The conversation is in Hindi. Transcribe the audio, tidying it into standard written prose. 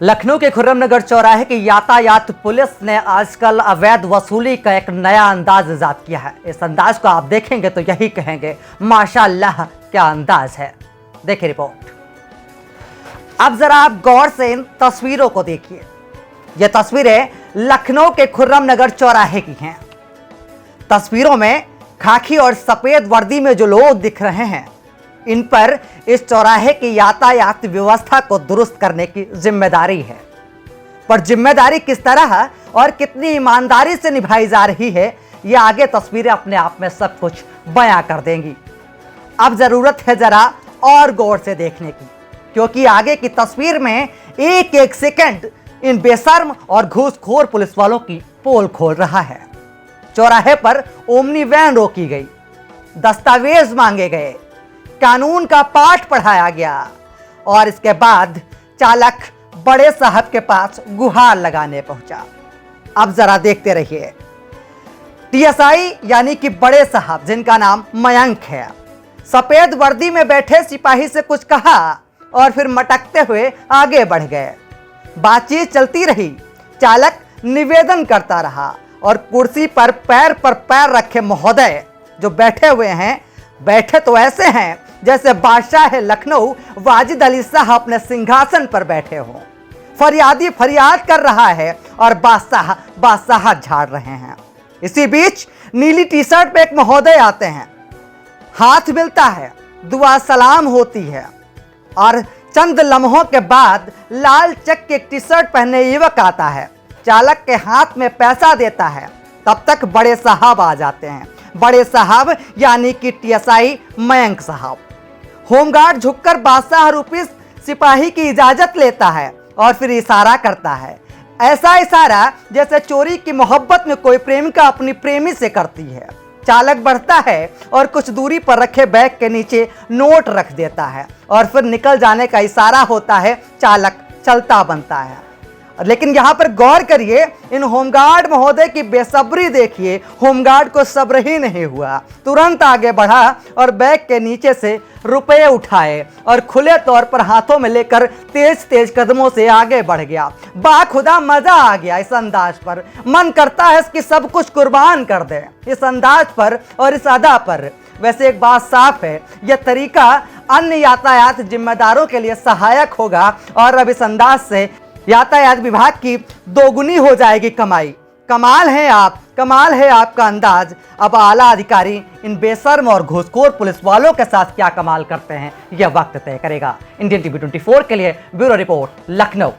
लखनऊ के खुर्रम नगर चौराहे की यातायात पुलिस ने आजकल अवैध वसूली का एक नया अंदाज इजाद किया है। इस अंदाज को आप देखेंगे तो यही कहेंगे माशाअल्लाह क्या अंदाज है। देखिए रिपोर्ट। अब जरा आप गौर से इन तस्वीरों को देखिए। ये तस्वीरें लखनऊ के खुर्रम नगर चौराहे की हैं। तस्वीरों में खाकी और सफेद वर्दी में जो लोग दिख रहे हैं, इन पर इस चौराहे की यातायात व्यवस्था को दुरुस्त करने की जिम्मेदारी है। पर जिम्मेदारी किस तरह और कितनी ईमानदारी से निभाई जा रही है, ये आगे तस्वीरें अपने आप में सब कुछ बयां कर देंगी। अब जरूरत है जरा और गौर से देखने की, क्योंकि आगे की तस्वीर में एक एक सेकंड इन बेशर्म और घूसखोर पुलिस वालों की पोल खोल रहा है। चौराहे पर ओमनी वैन रोकी गई, दस्तावेज मांगे गए, कानून का पाठ पढ़ाया गया और इसके बाद चालक बड़े साहब के पास गुहार लगाने पहुंचा। अब जरा देखते रहिए। टीएसआई यानी कि बड़े साहब, जिनका नाम मयंक है, सफेद वर्दी में बैठे सिपाही से कुछ कहा और फिर मटकते हुए आगे बढ़ गए। बातचीत चलती रही। चालक निवेदन करता रहा और कुर्सी पर पैर रखे महोदय जो बैठे हुए हैं, बैठे तो ऐसे हैं जैसे बादशाह लखनऊ वाजिद अली शाह अपने सिंहासन पर बैठे हों। फरियादी फरियाद कर रहा है और बादशाह झाड़ रहे हैं। इसी बीच नीली टी शर्ट पे एक महोदय आते हैं, हाथ मिलता है, दुआ सलाम होती है और चंद लम्हों के बाद लाल चेक की टी शर्ट पहने युवक आता है, चालक के हाथ में पैसा देता है। तब तक बड़े साहब आ जाते हैं। बड़े साहब यानी कि टीएसआई मयंक साहब। होमगार्ड झुककर बादशाह रूपी सिपाही की इजाजत लेता है और फिर इशारा करता है, ऐसा इशारा जैसे चोरी की मोहब्बत में कोई प्रेमिका अपनी प्रेमी से करती है। चालक बढ़ता है और कुछ दूरी पर रखे बैग के नीचे नोट रख देता है और फिर निकल जाने का इशारा होता है। चालक चलता बनता है। लेकिन यहाँ पर गौर करिए, इन होमगार्ड महोदय की बेसब्री देखिए। होमगार्ड को सब्र ही नहीं हुआ, तुरंत आगे बढ़ा और बैग के नीचे से रुपए उठाए और खुले तौर पर हाथों में लेकर तेज तेज कदमों से आगे बढ़ गया। बाखुदा मजा आ गया इस अंदाज पर। मन करता है इसकी सब कुछ कुर्बान कर दे इस अंदाज पर और इस अदा पर। वैसे एक बात साफ है, यह तरीका अन्य यातायात जिम्मेदारों के लिए सहायक होगा और अब इस अंदाज से यातायात विभाग की दोगुनी हो जाएगी कमाई। कमाल है आप, कमाल है आपका अंदाज। अब आला अधिकारी इन बेशर्म और घूसखोर पुलिस वालों के साथ क्या कमाल करते हैं, यह वक्त तय करेगा। इंडियन टीवी 24 के लिए ब्यूरो रिपोर्ट, लखनऊ।